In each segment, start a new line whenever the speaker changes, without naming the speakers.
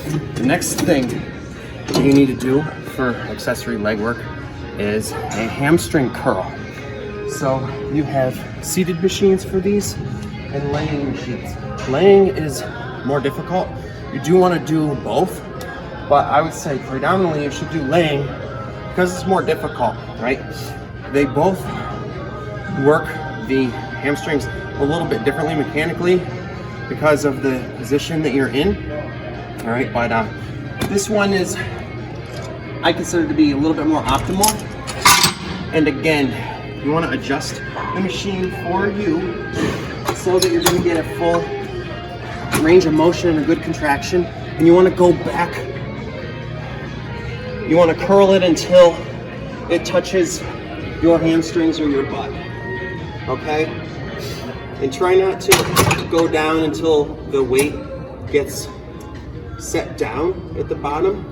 The next thing you need to do for accessory leg work is a hamstring curl. So you have seated machines for these and laying machines. Laying is more difficult. You do want to do both, but I would say predominantly you should do laying because it's more difficult, right? They both work the hamstrings a little bit differently mechanically because of the position that you're in. All right, but this one is, I consider to be a little bit more optimal. And again, you want to adjust the machine for you so that you're going to get a full range of motion and a good contraction. And you want to go back. You want to curl it until it touches your hamstrings or your butt. Okay? And try not to go down until the weight gets set down at the bottom.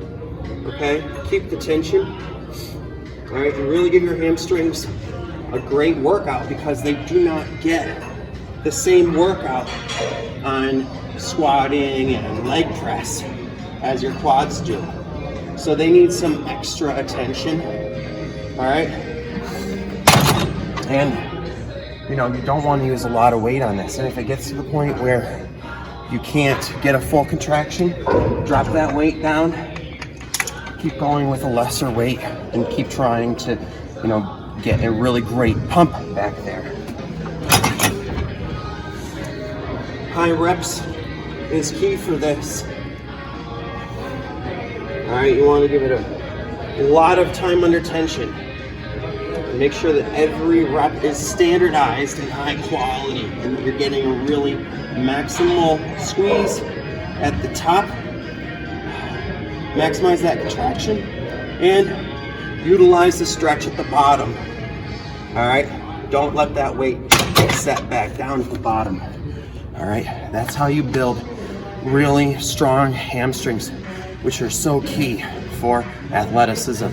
Okay? Keep the tension. All right, and really give your hamstrings a great workout because they do not get the same workout on squatting and leg press as your quads do. So they need some extra attention. All right? And you know, you don't want to use a lot of weight on this. And if it gets to the point where you can't get a full contraction, drop that weight down, keep going with a lesser weight, and keep trying to, you know, get a really great pump back there. High reps is key for this. All right, you want to give it a lot of time under tension. Make sure that every rep is standardized and high quality and that you're getting a really maximal squeeze at the top. Maximize that contraction and utilize the stretch at the bottom. All right, don't let that weight get set back down at the bottom. All right, that's how you build really strong hamstrings, which are so key for athleticism.